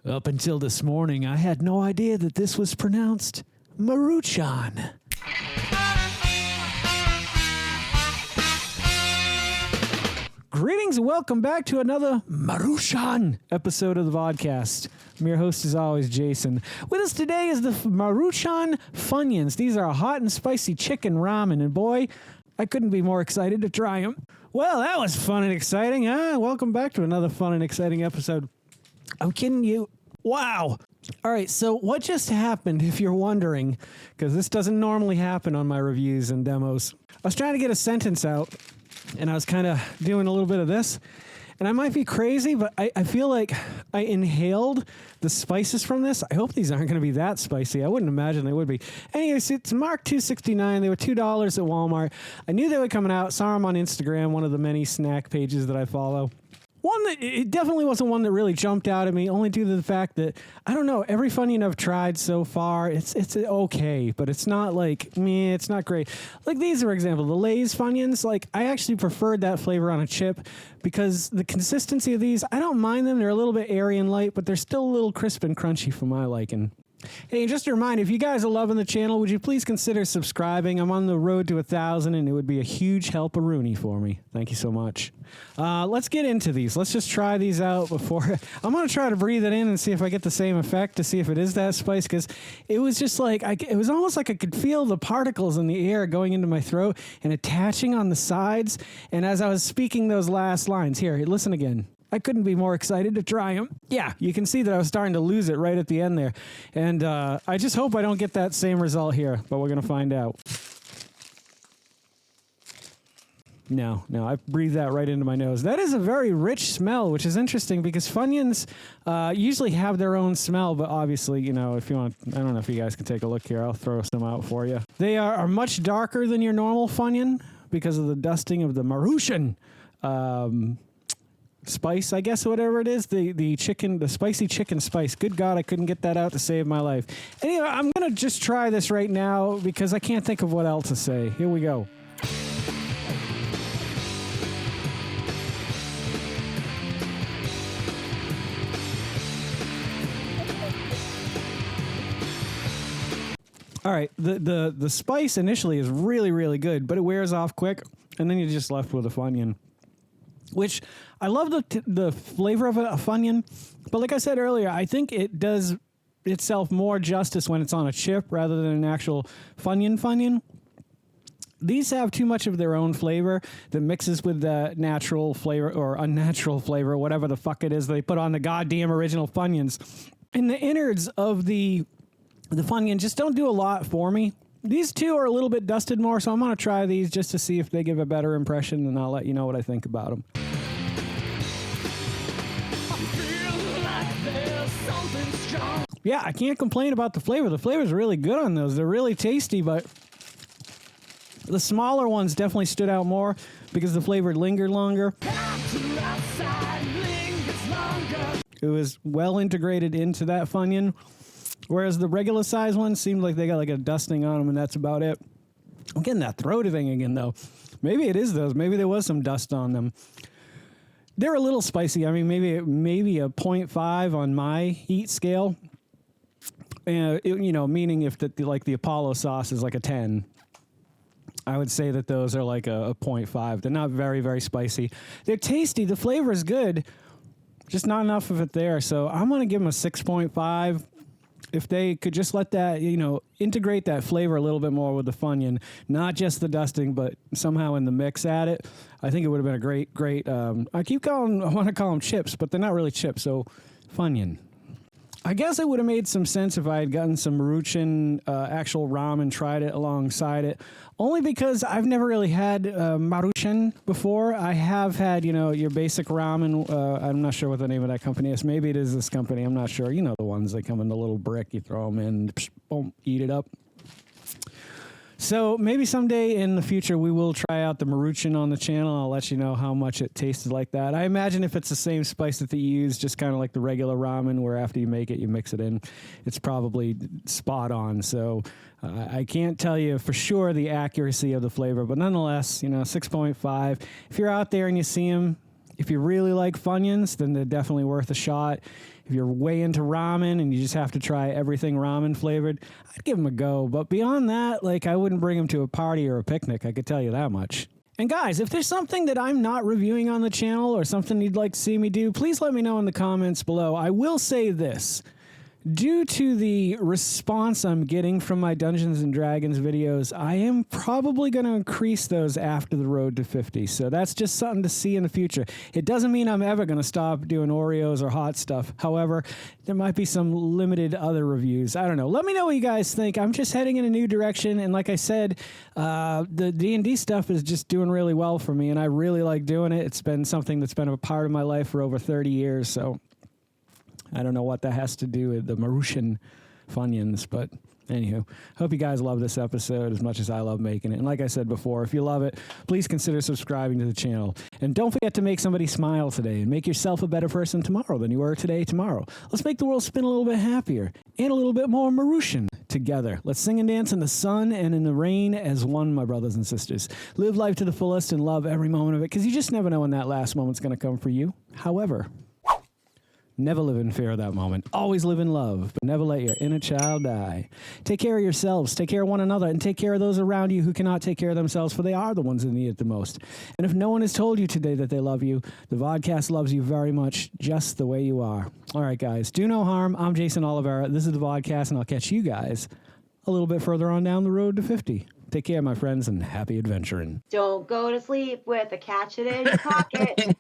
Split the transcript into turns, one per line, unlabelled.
Up until this morning, I had no idea that this was pronounced Maruchan. Greetings and welcome back to another Maruchan episode of the Vodkast. I'm your host, as always, Geycen. With us today is the Maruchan Funyuns. These are hot and spicy chicken ramen, and boy, I couldn't be more excited to try them. Well, that was fun and exciting, huh? Welcome back to another fun and exciting episode. I'm kidding you. Wow. All right, so what just happened, if you're wondering, because this doesn't normally happen on my reviews and demos. I was trying to get a sentence out, and I was kind of doing a little bit of this. And I might be crazy, but I feel like I inhaled the spices from this. I hope these aren't going to be that spicy. I wouldn't imagine they would be. Anyways, it's marked $2.69. They were $2 at Walmart. I knew they were coming out. Saw them on Instagram, one of the many snack pages that I follow. It definitely wasn't one that really jumped out at me, only due to the fact that, I don't know, every Funyun I've tried so far, it's okay, but it's not like, meh, it's not great. Like these, for example, the Lay's Funyuns, like, I actually preferred that flavor on a chip because the consistency of these, I don't mind them. They're a little bit airy and light, but they're still a little crisp and crunchy for my liking. Hey, just a reminder, if you guys are loving the channel, would you please consider subscribing? I'm on the road to 1,000, and it would be a huge help-a-rooney for me. Thank you so much. Let's get into these. Let's just try these out before. I'm going to try to breathe it in and see if I get the same effect, to see if it is that spice, because it was just like, it was almost like I could feel the particles in the air going into my throat and attaching on the sides. And as I was speaking those last lines, here, listen again. I couldn't be more excited to try them. Yeah, you can see that I was starting to lose it right at the end there. And I just hope I don't get that same result here, but we're going to find out. No, I breathed that right into my nose. That is a very rich smell, which is interesting because Funyuns usually have their own smell, but obviously, you know, if you want, I don't know if you guys can take a look here. I'll throw some out for you. They are much darker than your normal Funyun because of the dusting of the Maruchan spice, I guess, whatever it is, the spicy chicken spice. Good God, I couldn't get that out to save my life. Anyway, I'm going to just try this right now because I can't think of what else to say. Here we go. All right, the spice initially is really, really good, but it wears off quick, and then you're just left with a Funyun. Which, I love the flavor of a Funyun, but like I said earlier, I think it does itself more justice when it's on a chip rather than an actual Funyun. These have too much of their own flavor that mixes with the natural flavor or unnatural flavor, whatever the fuck it is they put on the goddamn original Funyuns. And the innards of the Funyun just don't do a lot for me. These two are a little bit dusted more, so I'm going to try these just to see if they give a better impression, and I'll let you know what I think about them. Yeah, I can't complain about the flavor. The flavor's really good on those. They're really tasty, but the smaller ones definitely stood out more because the flavor lingered longer. It was well integrated into that Funyun. Whereas the regular size ones seemed like they got like a dusting on them, and that's about it. I'm getting that throaty thing again, though. Maybe it is those. Maybe there was some dust on them. They're a little spicy. I mean, maybe a 0.5 on my heat scale. Meaning if the Apollo sauce is like a 10. I would say that those are like a 0.5. They're not very, very spicy. They're tasty. The flavor is good. Just not enough of it there. So I'm going to give them a 6.5. If they could just let that, integrate that flavor a little bit more with the Funyun, not just the dusting, but somehow in the mix at it, I think it would have been a great, I want to call them chips, but they're not really chips, so Funyun. I guess it would have made some sense if I had gotten some Maruchan actual ramen, tried it alongside it. Only because I've never really had Maruchan before. I have had, your basic ramen. I'm not sure what the name of that company is. Maybe it is this company. I'm not sure. You know the ones that come in the little brick. You throw them in, boom, eat it up. So maybe someday in the future we will try out the Maruchan on the channel. I'll let you know how much it tasted like that. I imagine if it's the same spice that you use, just kind of like the regular ramen, where after you make it, you mix it in, it's probably spot on. So I can't tell you for sure the accuracy of the flavor, but nonetheless, 6.5. If you're out there and you see them, if you really like Funyuns, then they're definitely worth a shot. if you're way into ramen and you just have to try everything ramen flavored, I'd give them a go. But beyond that, like, I wouldn't bring them to a party or a picnic. I could tell you that much. And guys, if there's something that I'm not reviewing on the channel or something you'd like to see me do, please let me know in the comments below. I will say this. Due to the response I'm getting from my Dungeons & Dragons videos, I am probably going to increase those after the road to 50. So that's just something to see in the future. It doesn't mean I'm ever going to stop doing Oreos or hot stuff. However, there might be some limited other reviews. I don't know. Let me know what you guys think. I'm just heading in a new direction. And like I said, the D&D stuff is just doing really well for me. And I really like doing it. It's been something that's been a part of my life for over 30 years. So I don't know what that has to do with the Maruchan Funyuns, but anywho, hope you guys love this episode as much as I love making it. And like I said before, if you love it, please consider subscribing to the channel. And don't forget to make somebody smile today and make yourself a better person tomorrow than you were today tomorrow. Let's make the world spin a little bit happier and a little bit more Maruchan together. Let's sing and dance in the sun and in the rain as one, my brothers and sisters. Live life to the fullest and love every moment of it, because you just never know when that last moment's going to come for you. However, never live in fear of that moment. Always live in love, but never let your inner child die. Take care of yourselves, take care of one another, and take care of those around you who cannot take care of themselves, for they are the ones that need it the most. And if no one has told you today that they love you, the Vodkast loves you very much, just the way you are. All right, guys, do no harm. I'm Geycen Oliveira. This is the Vodkast, and I'll catch you guys a little bit further on down the road to 50. Take care, my friends, and happy adventuring.
Don't go to sleep with a catch it in your pocket.